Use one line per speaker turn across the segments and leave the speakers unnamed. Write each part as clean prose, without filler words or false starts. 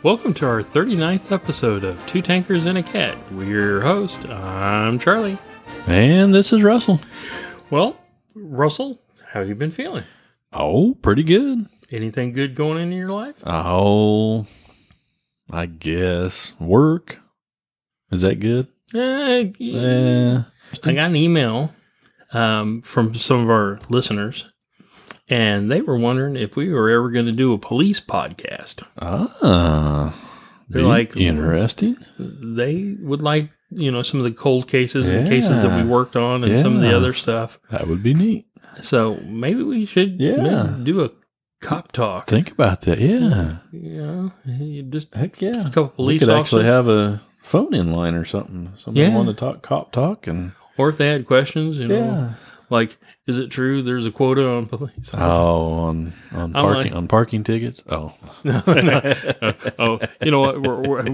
Welcome to our 39th episode of Two Tankers and a Cat. We're your host. I'm Charlie.
And this is Russell.
Well, Russell, how have you been feeling?
Oh, pretty good.
Anything good going in your life?
Oh, I guess. Work. Is that good?
I got an email from some of our listeners, and they were wondering if we were ever going to do a police podcast.
They're like, interesting.
They would like, some of the cold cases and cases that we worked on and some of the other stuff.
That would be neat.
So maybe we should do a cop talk.
Think about that. Yeah.
Heck yeah. A couple police
we could
officers.
actually have a phone-in line or something. Somebody want to talk cop talk.
Or if they had questions, like, is it true there's a quota on police?
On parking tickets? Oh.
No. Oh, you know what?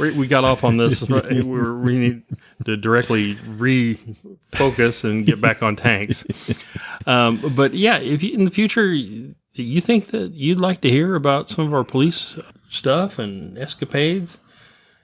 We got off on this. We need to directly refocus and get back on tanks. But yeah, if you, in the future, you think that you'd like to hear about some of our police stuff and escapades,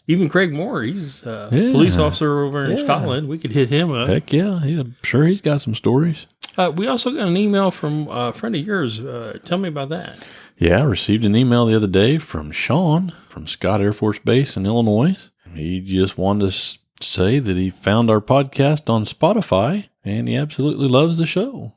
even Craig Moore, he's a police officer over in Scotland. We could hit him up.
Heck yeah. I'm sure he's got some stories.
We also got an email from a friend of yours. Tell me about that.
Yeah, I received an email the other day from Sean from Scott Air Force Base in Illinois. He just wanted to say that he found our podcast on Spotify, and he absolutely loves the show.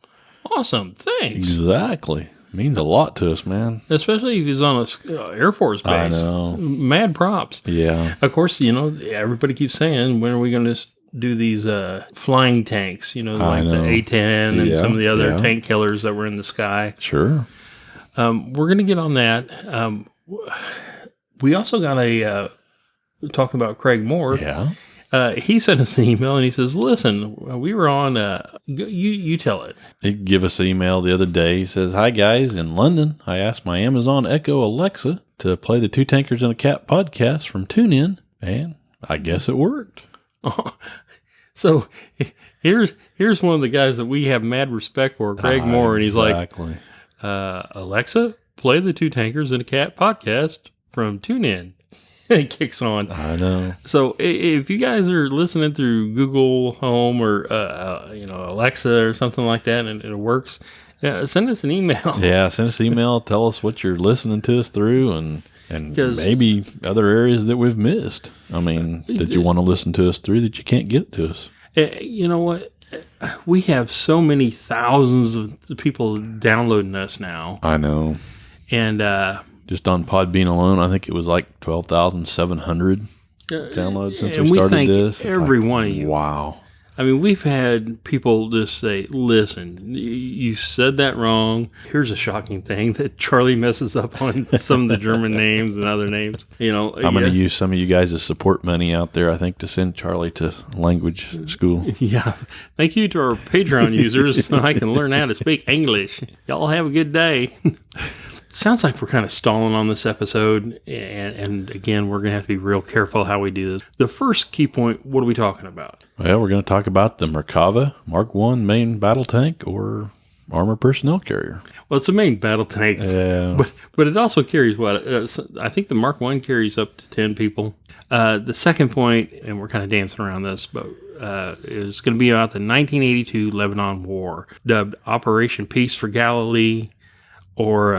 Awesome. Thanks.
Exactly. Means a lot to us, man.
Especially if he's on a Air Force base.
I know.
Mad props.
Yeah.
Of course, everybody keeps saying, when are we going to do these flying tanks? Like the A-10 and some of the other tank killers that were in the sky.
Sure.
We're going to get on that. We also got talking about Craig Moore.
Yeah.
He sent us an email and he says, listen, we were on, you tell it.
He gave us an email the other day. He says, hi guys, in London, I asked my Amazon Echo Alexa to play the Two Tankers and a Cat podcast from TuneIn, and I guess it worked.
So here's one of the guys that we have mad respect for, Craig Moore, and he's like, Alexa, play the Two Tankers and a Cat podcast from TuneIn. It kicks on.
I know.
So if you guys are listening through Google Home or Alexa or something like that, and it works, send us an email.
Yeah, send us an email. Tell us what you're listening to us through, and maybe other areas that we've missed. I mean, that you want to listen to us through that you can't get to us.
You know what? We have so many thousands of people downloading us now.
I know.
And
just on Podbean alone, I think it was like 12,700 downloads since we started this.
Every one of you.
Wow.
I mean, we've had people just say, listen, you said that wrong. Here's a shocking thing that Charlie messes up on some of the German names and other names. I'm
going to use some of you guys' support money out there, I think, to send Charlie to language school.
Yeah. Thank you to our Patreon users so I can learn how to speak English. Y'all have a good day. Sounds like we're kind of stalling on this episode, and again, we're going to have to be real careful how we do this. The first key point, what are we talking about?
Well, we're going to talk about the Merkava Mark I main battle tank or armor personnel carrier.
Well, it's a main battle tank, but it also carries I think the Mark I carries up to 10 people. The second point, and we're kind of dancing around this, but is going to be about the 1982 Lebanon War, dubbed Operation Peace for Galilee, or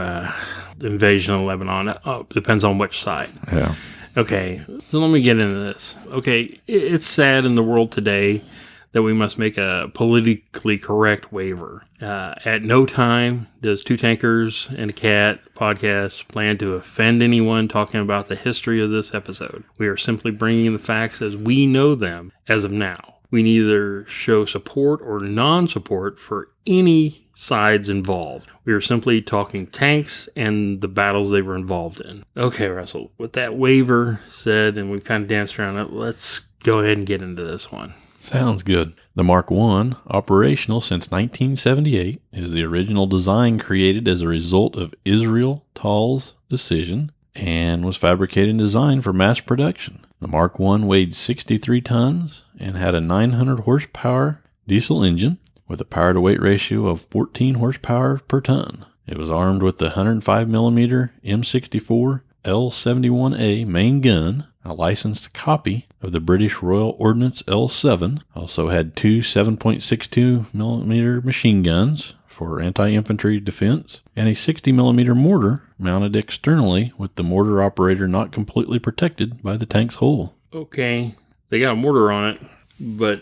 the invasion of Lebanon. Depends on which side.
Yeah.
Okay, so let me get into this. Okay, it's sad in the world today that we must make a politically correct waiver. At no time does Two Tankers and a Cat podcast plan to offend anyone talking about the history of this episode. We are simply bringing the facts as we know them as of now. We neither show support or non-support for any sides involved. We are simply talking tanks and the battles they were involved in. Okay, Russell, with that waiver said, and we've kind of danced around it, let's go ahead and get into this one.
Sounds good. The Mark I, operational since 1978, is the original design created as a result of Israel Tal's decision and was fabricated and designed for mass production. The Mark I weighed 63 tons and had a 900 horsepower diesel engine with a power-to-weight ratio of 14 horsepower per ton. It was armed with the 105mm M64 L71A main gun, a licensed copy of the British Royal Ordnance L7, also had two 7.62 millimeter machine guns for anti-infantry defense, and a 60 millimeter mortar mounted externally with the mortar operator not completely protected by the tank's hull.
Okay, they got a mortar on it, but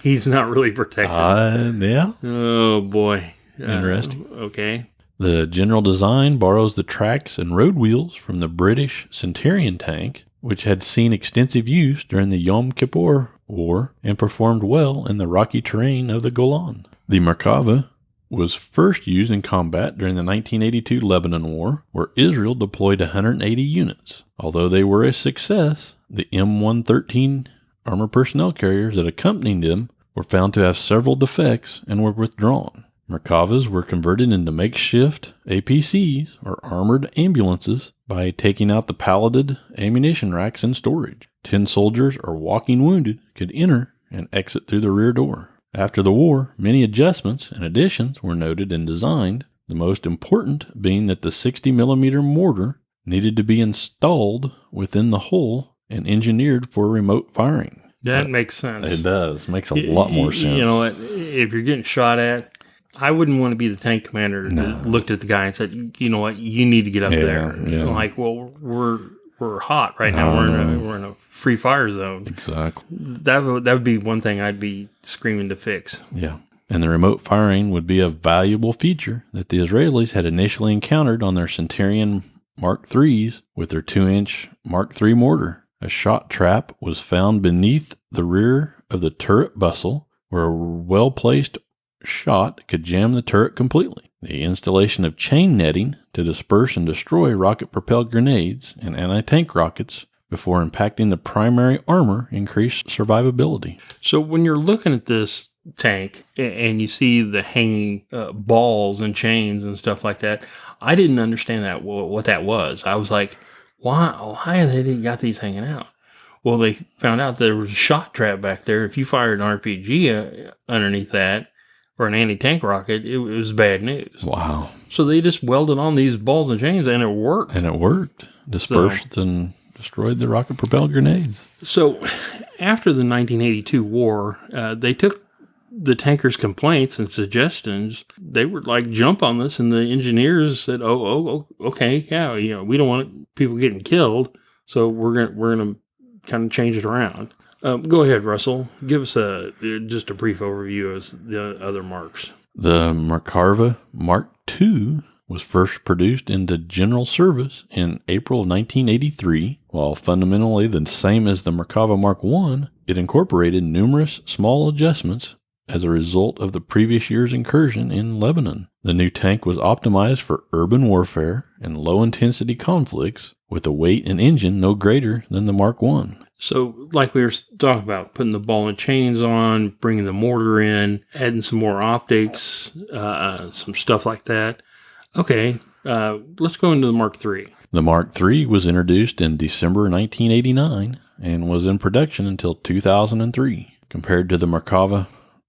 he's not really protected.
Yeah.
Oh, boy.
Interesting.
Okay.
The general design borrows the tracks and road wheels from the British Centurion tank, which had seen extensive use during the Yom Kippur War and performed well in the rocky terrain of the Golan. The Merkava was first used in combat during the 1982 Lebanon War, where Israel deployed 180 units. Although they were a success, the M113 armored personnel carriers that accompanied them were found to have several defects and were withdrawn. Merkavas were converted into makeshift APCs, or armored ambulances, by taking out the palleted ammunition racks in storage. 10 soldiers or walking wounded could enter and exit through the rear door. After the war, many adjustments and additions were noted and designed, the most important being that the 60 millimeter mortar needed to be installed within the hull and engineered for remote firing.
That makes sense.
It does. Makes a lot more sense.
You know what? If you're getting shot at, I wouldn't want to be the tank commander that looked at the guy and said, you know what, you need to get up there.
Yeah.
Like, well, we're hot right now. We're in a free fire zone.
Exactly.
That would be one thing I'd be screaming to fix.
Yeah. And the remote firing would be a valuable feature that the Israelis had initially encountered on their Centurion Mark IIIs with their 2-inch Mark III mortar. A shot trap was found beneath the rear of the turret bustle where a well-placed shot could jam the turret completely. The installation of chain netting to disperse and destroy rocket-propelled grenades and anti-tank rockets before impacting the primary armor increased survivability.
So when you're looking at this tank and you see the hanging balls and chains and stuff like that, I didn't understand that what that was. I was like, why have they got these hanging out? Well, they found out there was a shot trap back there. If you fired an RPG underneath that, or an anti-tank rocket, it was bad news.
Wow.
So they just welded on these balls and chains, and it worked.
Dispersed and destroyed the rocket-propelled grenades.
So after the 1982 war, they took the tankers' complaints and suggestions. They were like, jump on this, and the engineers said, oh, okay, yeah, we don't want people getting killed, so we're gonna kind of change it around. Go ahead, Russell. Give us just a brief overview of the other marks.
The Merkava Mark II was first produced into general service in April of 1983. While fundamentally the same as the Merkava Mark I, it incorporated numerous small adjustments as a result of the previous year's incursion in Lebanon. The new tank was optimized for urban warfare and low-intensity conflicts, with a weight and engine no greater than the Mark I.
So, like we were talking about, putting the ball and chains on, bringing the mortar in, adding some more optics, some stuff like that. Okay, let's go into the Mark III.
The Mark III was introduced in December 1989 and was in production until 2003. Compared to the Merkava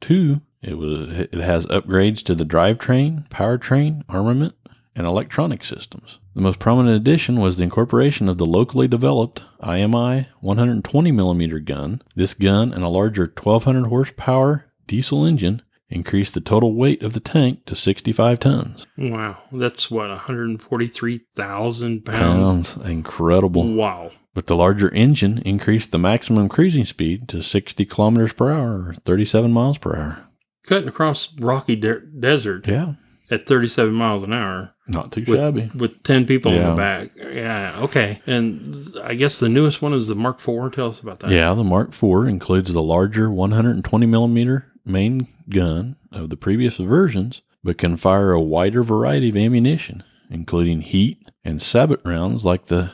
II, it has upgrades to the drivetrain, powertrain, armament, and electronic systems. The most prominent addition was the incorporation of the locally developed IMI 120mm gun. This gun and a larger 1,200 horsepower diesel engine increased the total weight of the tank to 65 tons.
Wow, that's 143,000 pounds?
Incredible.
Wow.
But the larger engine increased the maximum cruising speed to 60 kilometers per hour, or 37 miles per hour.
Cutting across rocky desert.
Yeah.
At 37 miles an hour.
Not too shabby.
With 10 people in the back. Yeah, okay. And I guess the newest one is the Mark IV. Tell us about that.
Yeah, the Mark IV includes the larger 120mm main gun of the previous versions, but can fire a wider variety of ammunition, including heat and sabot rounds like the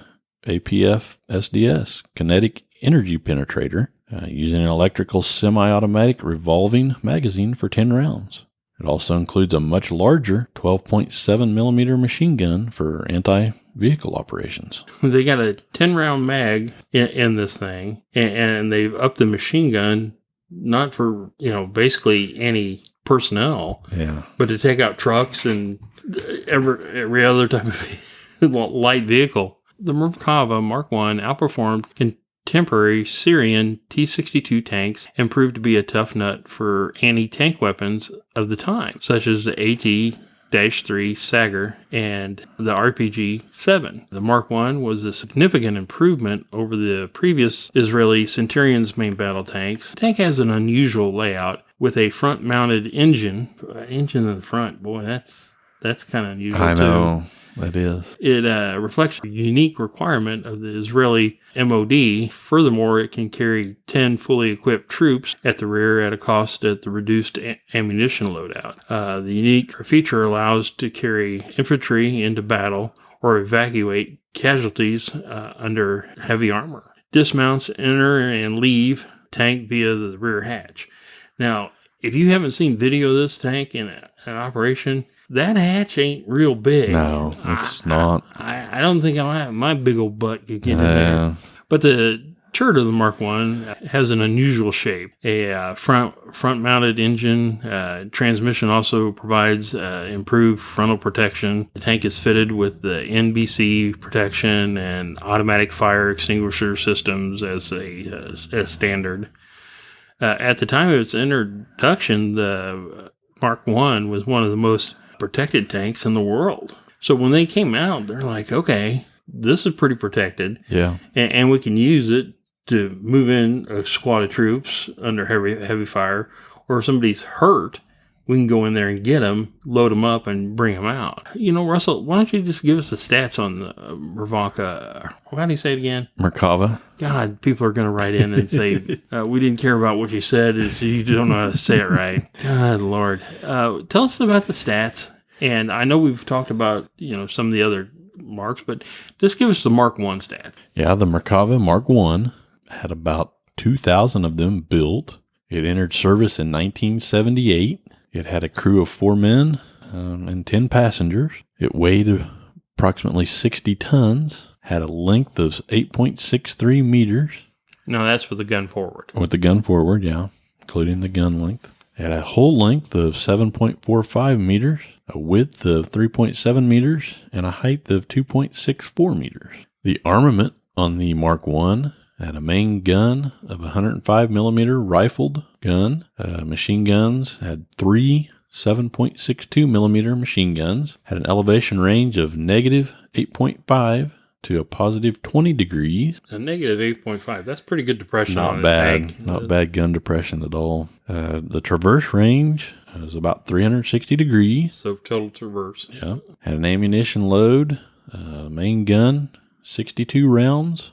APF SDS, Kinetic Energy Penetrator, using an electrical semi-automatic revolving magazine for 10 rounds. It also includes a much larger 12.7mm machine gun for anti-vehicle operations.
They got a 10-round mag in this thing, and they've upped the machine gun, not for, basically any personnel, but to take out trucks and every other type of light vehicle. The Merkava Mark I outperformed contemporary Syrian T-62 tanks and proved to be a tough nut for anti-tank weapons of the time, such as the AT-3 Sager and the RPG-7. The Mark I was a significant improvement over the previous Israeli Centurion's main battle tanks. The tank has an unusual layout with a front-mounted engine. Engine in the front, boy, that's kind of unusual,
I know.
too.
That is.
It reflects a unique requirement of the Israeli MOD. Furthermore, it can carry 10 fully equipped troops at the rear at a cost at the reduced ammunition loadout. The unique feature allows to carry infantry into battle or evacuate casualties under heavy armor. Dismounts, enter, and leave tank via the rear hatch. Now, if you haven't seen video of this tank in an operation, that hatch ain't real big.
No, it's not.
I don't think my big old butt could get in there. But the turret of the Mark I has an unusual shape. A front-mounted engine. Transmission also provides improved frontal protection. The tank is fitted with the NBC protection and automatic fire extinguisher systems as standard. At the time of its introduction, the Mark I was one of the most protected tanks in the world. So when they came out, they're like, okay, this is pretty protected.
Yeah.
And we can use it to move in a squad of troops under heavy fire. Or if somebody's hurt, we can go in there and get them, load them up, and bring them out. You know, Russell, why don't you just give us the stats on the Merkava? How do you say it again?
Merkava.
God, people are going to write in and say, we didn't care about what you said. You don't know how to say it right. God, Lord. Tell us about the stats. And I know we've talked about, some of the other marks, but just give us the Mark I stats.
Yeah, the Merkava Mark I had about 2,000 of them built. It entered service in 1978. It had a crew of 4 men and 10 passengers. It weighed approximately 60 tons, had a length of 8.63 meters.
No, that's with the gun forward.
With the gun forward, yeah, including the gun length. It had a hull length of 7.45 meters, a width of 3.7 meters, and a height of 2.64 meters. The armament on the Mark I had a main gun of 105 millimeter rifled gun. Machine guns had 3 7.62 millimeter machine guns. Had an elevation range of negative 8.5 to a positive 20 degrees.
A negative 8.5. That's pretty good depression.
Not bad. Not bad gun depression at all. The traverse range is about 360 degrees.
So total traverse.
Yeah. Had an ammunition load. Main gun, 62 rounds.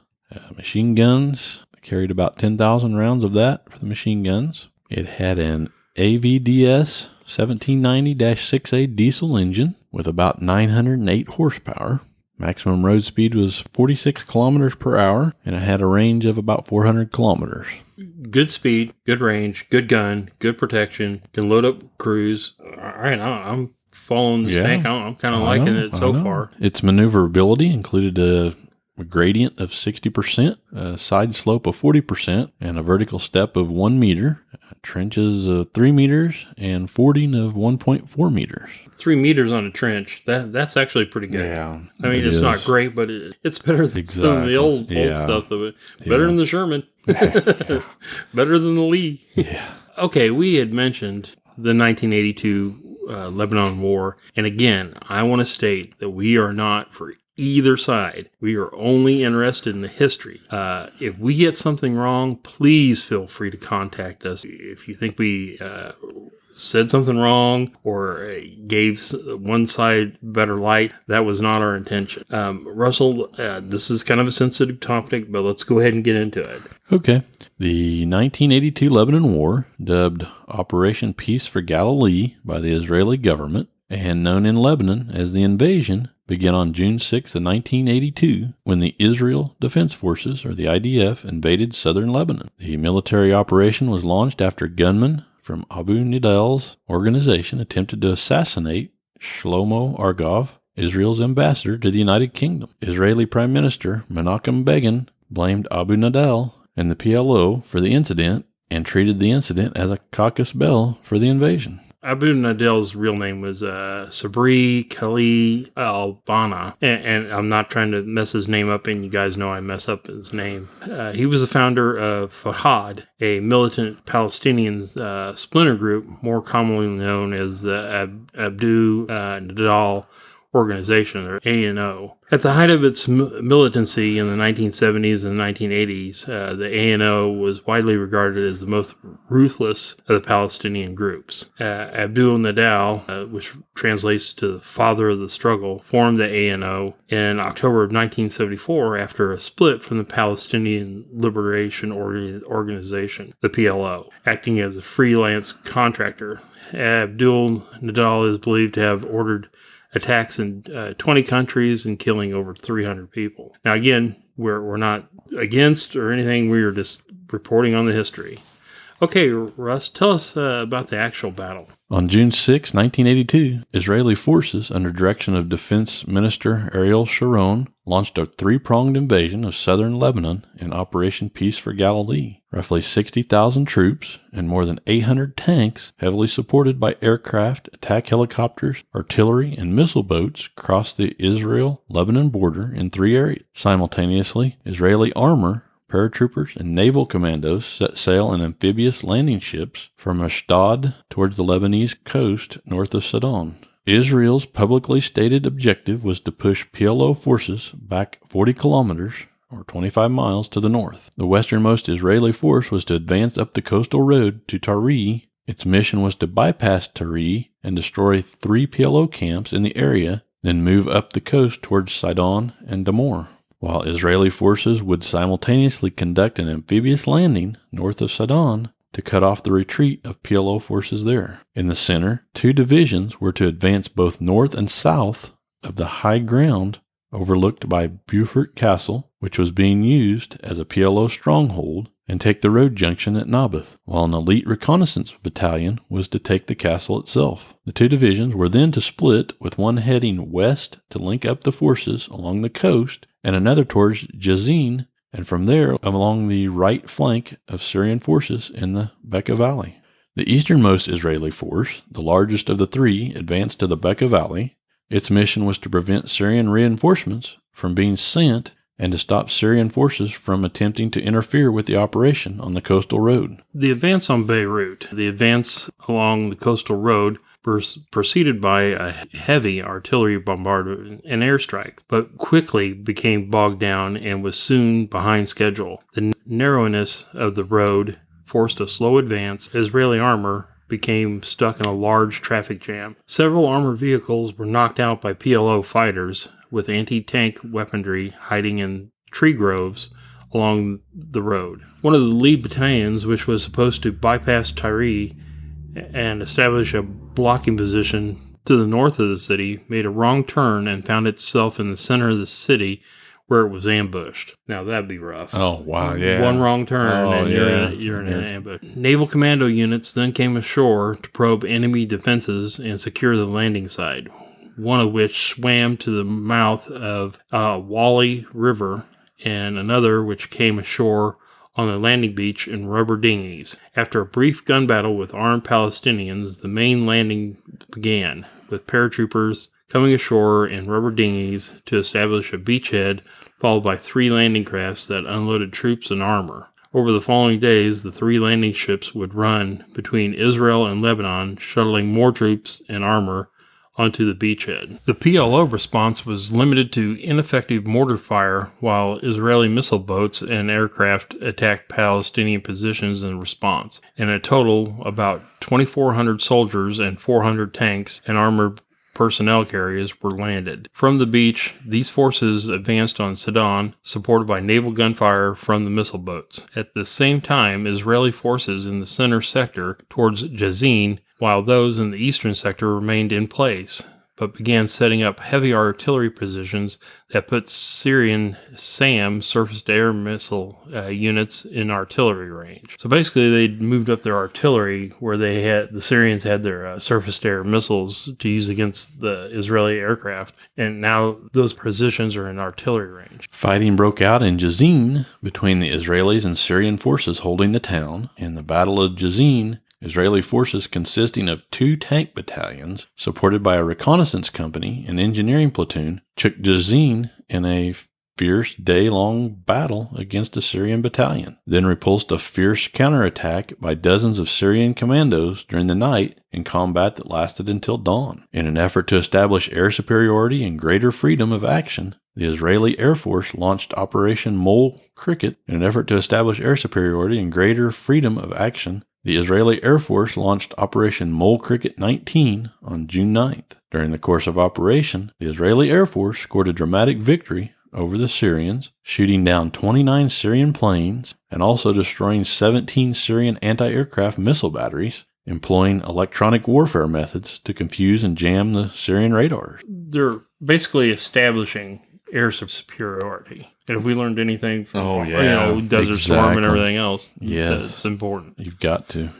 Machine guns carried about 10,000 rounds of that for the machine guns. It had an AVDS 1790-6A diesel engine with about 908 horsepower. Maximum road speed was 46 kilometers per hour, and it had a range of about 400 kilometers.
Good speed, good range, good gun, good protection, can load up crews. All right, I'm following this tank. I'm kind of liking it so far.
Its maneuverability included a gradient of 60%, a side slope of 40%, and a vertical step of 1 meter, trenches of 3 meters, and fording of 1.4 meters.
3 meters on a trench, that's actually pretty good.
Yeah.
I mean, it's not great, but it's better than the old stuff. Better than the Sherman. Better than the Lee.
Yeah.
Okay, we had mentioned the 1982 Lebanon War. And again, I want to state that we are not for either side. We are only interested in the history. If we get something wrong, please feel free to contact us. If you think we said something wrong or gave one side better light, that was not our intention. Russell, this is kind of a sensitive topic, but let's go ahead and get into it.
Okay. The 1982 Lebanon War, dubbed Operation Peace for Galilee by the Israeli government and known in Lebanon as the Invasion, began on June 6 of 1982 when the Israel Defense Forces, or the IDF, invaded southern Lebanon. The military operation was launched after gunmen from Abu Nidel's organization attempted to assassinate Shlomo Argov, Israel's ambassador to the United Kingdom. Israeli Prime Minister Menachem Begin blamed Abu Nidal and the PLO for the incident and treated the incident as a casus belli for the invasion.
Abu Nadel's real name was Sabri Khalil al-Bana, and I'm not trying to mess his name up, and you guys know I mess up his name. He was the founder of Fahad, a militant Palestinian splinter group, more commonly known as the Abu Nadal Organization, or ANO. At the height of its militancy in the 1970s and 1980s, the ANO was widely regarded as the most ruthless of the Palestinian groups. Abdul Nadal, which translates to the father of the struggle, formed the ANO in October of 1974 after a split from the Palestinian Liberation Organization, the PLO, acting as a freelance contractor. Abdul Nadal is believed to have ordered attacks in 20 countries and killing over 300 people. Now, again, we're not against or anything. We are just reporting on the history. Okay, Russ, tell us about the actual battle.
On June 6, 1982, Israeli forces, under direction of Defense Minister Ariel Sharon, launched a three-pronged invasion of southern Lebanon in Operation Peace for Galilee. Roughly 60,000 troops and more than 800 tanks, heavily supported by aircraft, attack helicopters, artillery, and missile boats, crossed the Israel-Lebanon border in three areas. Simultaneously, Israeli armor, paratroopers, and naval commandos set sail in amphibious landing ships from Ashdod towards the Lebanese coast north of Sidon. Israel's publicly stated objective was to push PLO forces back 40 kilometers, or 25 miles, to the north. The westernmost Israeli force was to advance up the coastal road to Tari. Its mission was to bypass Tari and destroy 3 PLO camps in the area, then move up the coast towards Sidon and Damor, while Israeli forces would simultaneously conduct an amphibious landing north of Sidon to cut off the retreat of PLO forces there. In the center, 2 divisions were to advance both north and south of the high ground overlooked by Beaufort Castle, which was being used as a PLO stronghold, and take the road junction at Naboth, while an elite reconnaissance battalion was to take the castle itself. The 2 divisions were then to split, with one heading west to link up the forces along the coast, and another towards Jazin, and from there along the right flank of Syrian forces in the Bekaa Valley. The easternmost Israeli force, the largest of the 3, advanced to the Bekaa Valley. Its mission was to prevent Syrian reinforcements from being sent and to stop Syrian forces from attempting to interfere with the operation on the coastal road.
The advance on Beirut, the advance along the coastal road, was preceded by a heavy artillery bombardment and airstrikes, but quickly became bogged down and was soon behind schedule. The narrowness of the road forced a slow advance. Israeli armor became stuck in a large traffic jam. Several armored vehicles were knocked out by PLO fighters, with anti-tank weaponry hiding in tree groves along the road. One of the lead battalions, which was supposed to bypass Tyre and establish a blocking position to the north of the city, made a wrong turn and found itself in the center of the city where it was ambushed. Now that'd be rough.
Oh, wow, yeah.
One wrong turn and you're in an ambush. Naval commando units then came ashore to probe enemy defenses and secure the landing site, one of which swam to the mouth of Wally River, and another which came ashore on the landing beach in rubber dinghies. After a brief gun battle with armed Palestinians, the main landing began, with paratroopers coming ashore in rubber dinghies to establish a beachhead, followed by 3 landing crafts that unloaded troops and armor. Over the following days, the 3 landing ships would run between Israel and Lebanon, shuttling more troops and armor onto the beachhead. The PLO response was limited to ineffective mortar fire, while Israeli missile boats and aircraft attacked Palestinian positions in response. In a total, about 2,400 soldiers and 400 tanks and armored personnel carriers were landed. From the beach, these forces advanced on Sidon, supported by naval gunfire from the missile boats. At the same time, Israeli forces in the center sector towards Jazin, while those in the eastern sector remained in place, but began setting up heavy artillery positions that put Syrian SAM, surface-to-air missile units, in artillery range. So basically, they moved up their artillery where the Syrians had their surface-to-air missiles to use against the Israeli aircraft, and now those positions are in artillery range.
Fighting broke out in Jazin between the Israelis and Syrian forces holding the town, and the Battle of Jazin Israeli forces consisting of 2 tank battalions, supported by a reconnaissance company and engineering platoon, took Jazin in a fierce day-long battle against a Syrian battalion, then repulsed a fierce counterattack by dozens of Syrian commandos during the night in combat that lasted until dawn. In an effort to establish air superiority and greater freedom of action, the Israeli Air Force launched Operation Mole Cricket. In an effort to establish air superiority and greater freedom of action, the Israeli Air Force launched Operation Mole Cricket 19 on June 9th. During the course of operation, the Israeli Air Force scored a dramatic victory over the Syrians, shooting down 29 Syrian planes and also destroying 17 Syrian anti-aircraft missile batteries, employing electronic warfare methods to confuse and jam the Syrian radars.
They're basically establishing air superiority. And if we learned anything from Desert Storm and everything else, it's important.
You've got to,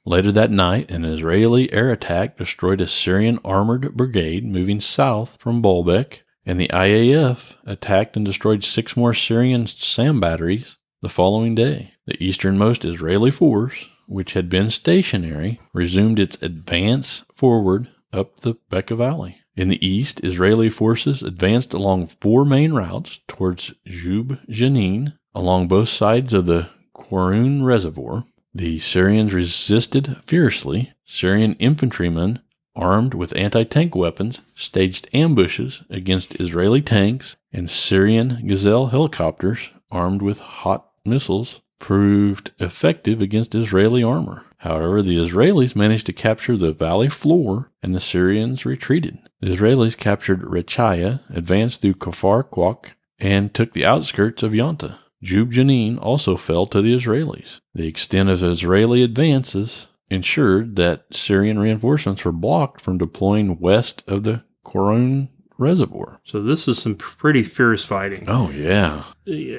Later that night, an Israeli air attack destroyed a Syrian armored brigade moving south from Baalbek, and the IAF attacked and destroyed 6 more Syrian SAM batteries the following day. The easternmost Israeli force, which had been stationary, resumed its advance forward up the Bekaa Valley. In the east, Israeli forces advanced along 4 main routes towards Jub Jenin, along both sides of the Quroun Reservoir. The Syrians resisted fiercely. Syrian infantrymen, armed with anti-tank weapons, staged ambushes against Israeli tanks, and Syrian Gazelle helicopters, armed with hot missiles, proved effective against Israeli armor. However, the Israelis managed to capture the valley floor, and the Syrians retreated. The Israelis captured Rechaya, advanced through Kfar Quak, and took the outskirts of Yanta. Jub Jenin also fell to the Israelis. The extent of Israeli advances ensured that Syrian reinforcements were blocked from deploying west of the Quroun Reservoir.
So this is some pretty fierce fighting.
Oh, yeah.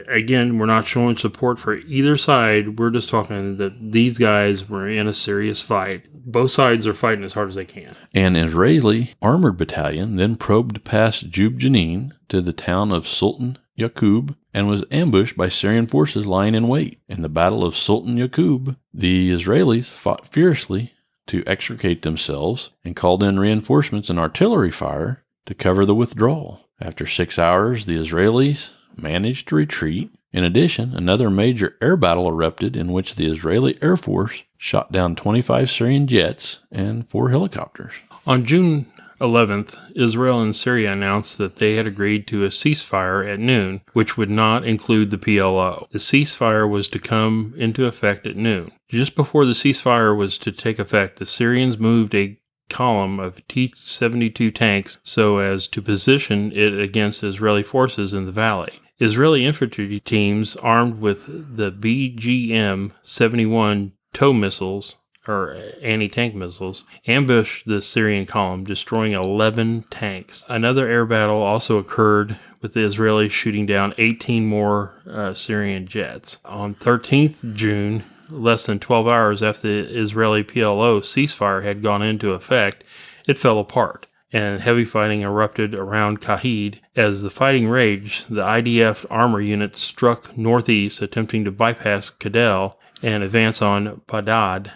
Again, we're not showing support for either side. We're just talking that these guys were in a serious fight. Both sides are fighting as hard as they can.
An Israeli armored battalion then probed past Jub Jenin to the town of Sultan Yaqub and was ambushed by Syrian forces lying in wait. In the Battle of Sultan Yaqub, the Israelis fought fiercely to extricate themselves and called in reinforcements and artillery fire to cover the withdrawal. After 6 hours, the Israelis managed to retreat. In addition, another major air battle erupted in which the Israeli Air Force shot down 25 Syrian jets and 4 helicopters.
On June 11th, Israel and Syria announced that they had agreed to a ceasefire at noon, which would not include the PLO. The ceasefire was to come into effect at noon. Just before the ceasefire was to take effect, the Syrians moved a column of T-72 tanks so as to position it against Israeli forces in the valley. Israeli infantry teams armed with the BGM-71 tow missiles, or anti-tank missiles, ambushed the Syrian column, destroying 11 tanks. Another air battle also occurred, with the Israelis shooting down 18 more Syrian jets. On 13th June, less than 12 hours after the Israeli PLO ceasefire had gone into effect, it fell apart, and heavy fighting erupted around Kahid. As the fighting raged, the IDF armor units struck northeast, attempting to bypass Kadel and advance on Badad,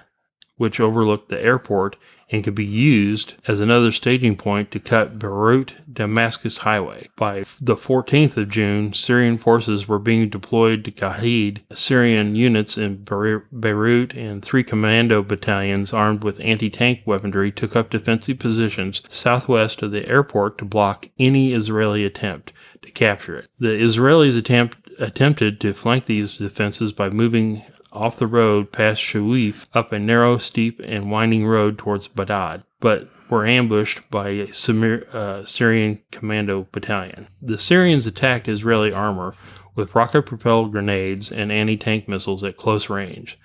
which overlooked the airport and could be used as another staging point to cut Beirut-Damascus highway. By the 14th of June, Syrian forces were being deployed to Kahid. Syrian units in Beirut and 3 commando battalions armed with anti-tank weaponry took up defensive positions southwest of the airport to block any Israeli attempt to capture it. The Israelis attempted to flank these defenses by moving off the road past Shuif up a narrow, steep, and winding road towards Badad, but were ambushed by a Syrian commando battalion. The Syrians attacked Israeli armor with rocket-propelled grenades and anti-tank missiles at close range.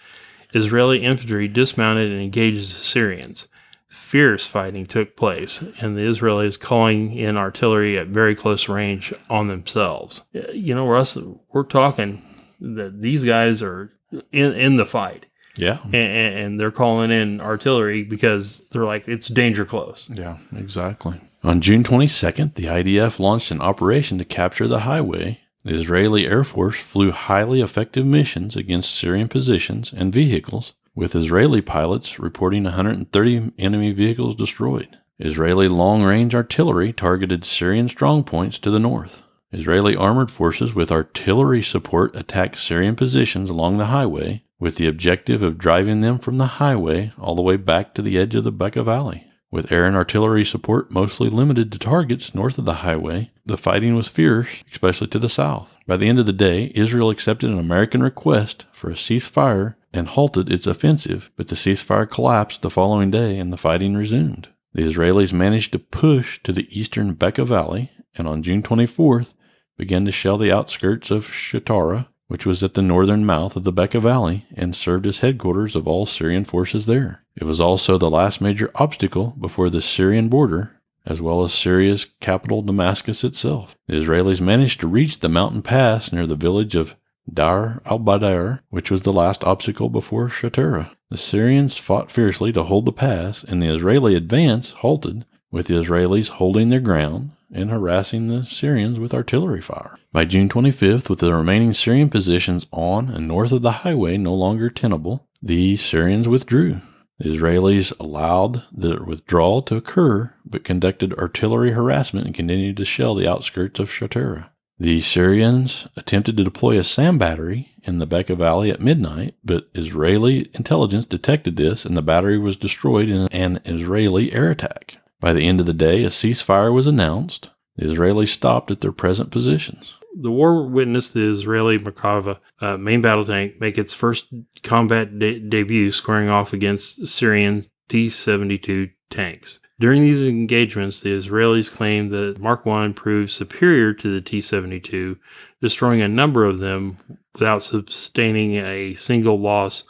Israeli infantry dismounted and engaged the Syrians. Fierce fighting took place, and the Israelis calling in artillery at very close range on themselves. Russ, we're talking that these guys are in the fight.
Yeah.
And they're calling in artillery because they're like, it's danger close.
Yeah, exactly. On June 22nd, the IDF launched an operation to capture the highway. The Israeli Air Force flew highly effective missions against Syrian positions and vehicles with Israeli pilots reporting 130 enemy vehicles destroyed. Israeli long-range artillery targeted Syrian strongpoints to the north. Israeli armored forces with artillery support attacked Syrian positions along the highway with the objective of driving them from the highway all the way back to the edge of the Bekaa Valley. With air and artillery support mostly limited to targets north of the highway, the fighting was fierce, especially to the south. By the end of the day, Israel accepted an American request for a ceasefire and halted its offensive, but the ceasefire collapsed the following day and the fighting resumed. The Israelis managed to push to the eastern Bekaa Valley, and on June 24th, began to shell the outskirts of Shatara, which was at the northern mouth of the Bekaa Valley and served as headquarters of all Syrian forces there. It was also the last major obstacle before the Syrian border, as well as Syria's capital Damascus itself. The Israelis managed to reach the mountain pass near the village of Dar al-Badar, which was the last obstacle before Shatara. The Syrians fought fiercely to hold the pass, and the Israeli advance halted, with the Israelis holding their ground and harassing the Syrians with artillery fire. By June 25th, with the remaining Syrian positions on and north of the highway no longer tenable, the Syrians withdrew. The Israelis allowed the withdrawal to occur, but conducted artillery harassment and continued to shell the outskirts of Shatara. The Syrians attempted to deploy a SAM battery in the Bekaa Valley at midnight, but Israeli intelligence detected this and the battery was destroyed in an Israeli air attack. By the end of the day, a ceasefire was announced. The Israelis stopped at their present positions.
The war witnessed the Israeli Merkava main battle tank make its first combat debut, squaring off against Syrian T-72 tanks. During these engagements, the Israelis claimed that Mark I proved superior to the T-72, destroying a number of them without sustaining a single loss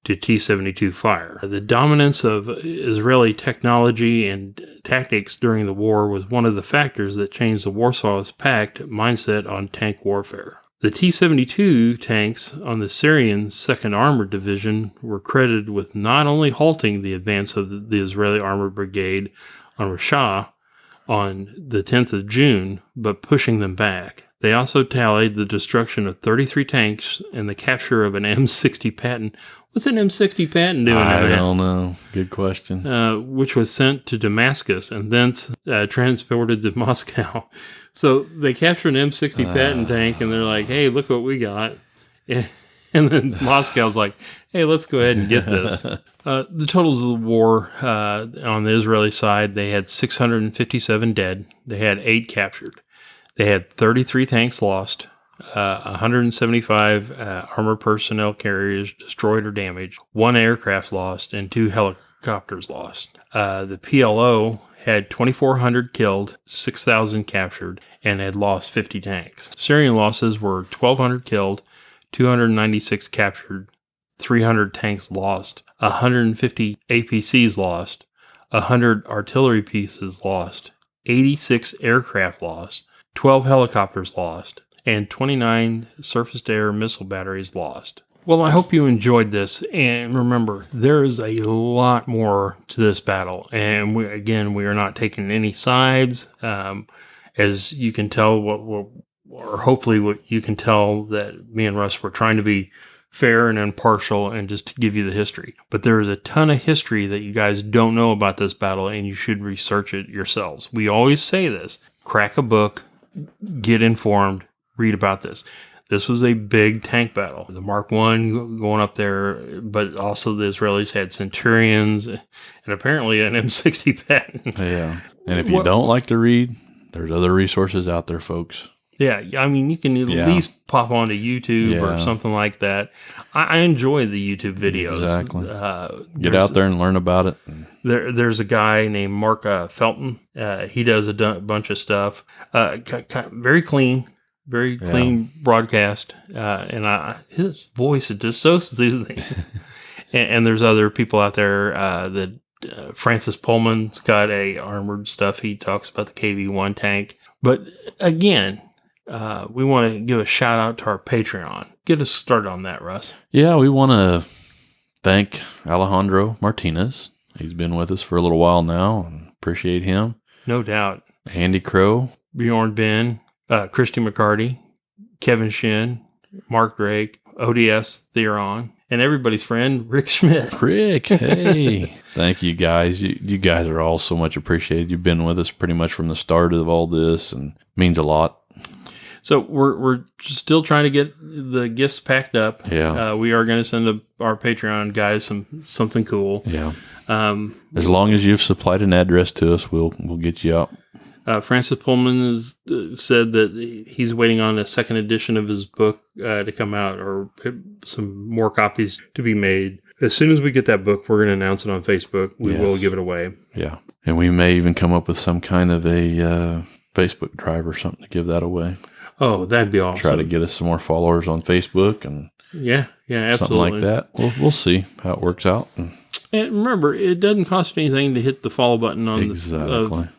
to T-72 fire. The dominance of Israeli technology and tactics during the war was one of the factors that changed the Warsaw Pact mindset on tank warfare. The T-72 tanks on the Syrian 2nd Armored Division were credited with not only halting the advance of the Israeli Armored Brigade on Rasha on the 10th of June, but pushing them back. They also tallied the destruction of 33 tanks and the capture of an M60 Patton. What's an M60 Patton doing?
I don't know. Good question.
Which was sent to Damascus and thence transported to Moscow. So they captured an M60 Patton tank and they're like, hey, look what we got. And then Moscow's like, hey, let's go ahead and get this. The totals of the war on the Israeli side, they had 657 dead. They had 8 captured. They had 33 tanks lost, 175 armored personnel carriers destroyed or damaged, 1 aircraft lost, and 2 helicopters lost. The PLO had 2,400 killed, 6,000 captured, and had lost 50 tanks. Syrian losses were 1,200 killed, 296 captured, 300 tanks lost, 150 APCs lost, 100 artillery pieces lost, 86 aircraft lost, 12 helicopters lost, and 29 surface-to-air missile batteries lost. Well, I hope you enjoyed this, and remember, there is a lot more to this battle, and we are not taking any sides. As you can tell, hopefully what you can tell, that me and Russ were trying to be fair and impartial and just to give you the history. But there is a ton of history that you guys don't know about this battle, and you should research it yourselves. We always say this: crack a book, get informed, read about this. This was a big tank battle. The Mark I going up there, but also the Israelis had Centurions and apparently an M60 Patton.
Yeah. And if you don't like to read, there's other resources out there, folks.
Yeah, I mean, you can at least pop onto YouTube or something like that. I enjoy the YouTube videos.
Exactly. Get out there and learn about it.
There's a guy named Mark Felton. He does a bunch of stuff. Very clean broadcast. And his voice is just so soothing. and there's other people out there that Francis Pullman's got a armored stuff. He talks about the KV-1 tank. But again, we want to give a shout out to our Patreon. Get us started on that, Russ.
Yeah, we want to thank Alejandro Martinez. He's been with us for a little while now, and appreciate him.
No doubt.
Andy Crow,
Bjorn Ben, Christy McCarty, Kevin Shin, Mark Drake, ODS Theron, and everybody's friend, Rick Schmidt.
Rick, hey. Thank you, guys. You guys are all so much appreciated. You've been with us pretty much from the start of all this, and it means a lot.
So we're still trying to get the gifts packed up.
Yeah.
We are going to send our Patreon guys something cool.
Yeah. As long as you've supplied an address to us, we'll get you out.
Francis Pullman has said that he's waiting on a second edition of his book to come out, or some more copies to be made. As soon as we get that book, we're going to announce it on Facebook. We will give it away.
Yeah. And we may even come up with some kind of a Facebook drive or something to give that away.
Oh, that'd be awesome.
Try to get us some more followers on Facebook and
absolutely.
Something like that. We'll see how it works out.
And remember, it doesn't cost anything to hit the follow button on the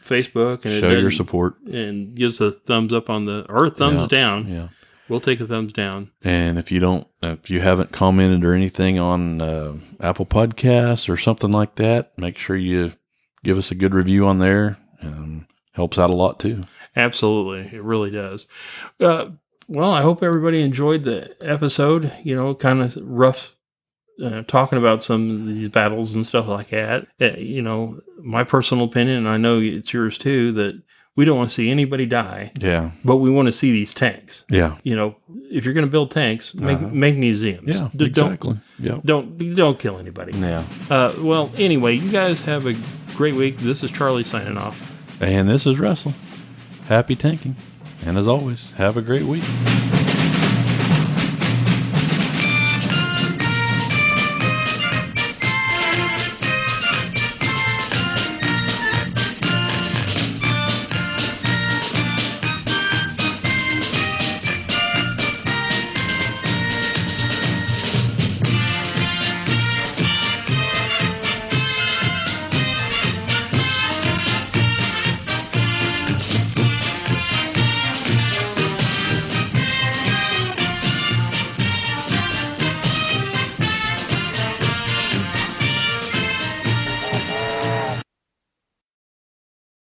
Facebook, and
show your support,
and gives a thumbs up on or thumbs down. Yeah, we'll take a thumbs down.
And if you haven't commented or anything on Apple Podcasts or something like that, make sure you give us a good review on there. Helps out a lot too.
Absolutely, it really does. Well, I hope everybody enjoyed the episode. Kind of rough. Talking about some of these battles and stuff like that. My personal opinion, and I know it's yours too, that we don't want to see anybody die.
Yeah.
But we want to see these tanks.
Yeah.
If you're going to build tanks, make museums.
Yeah, exactly.
Don't kill anybody.
Yeah.
Well, anyway, you guys have a great week. This is Charlie signing off.
And this is Russell. Happy tanking. And as always, have a great week.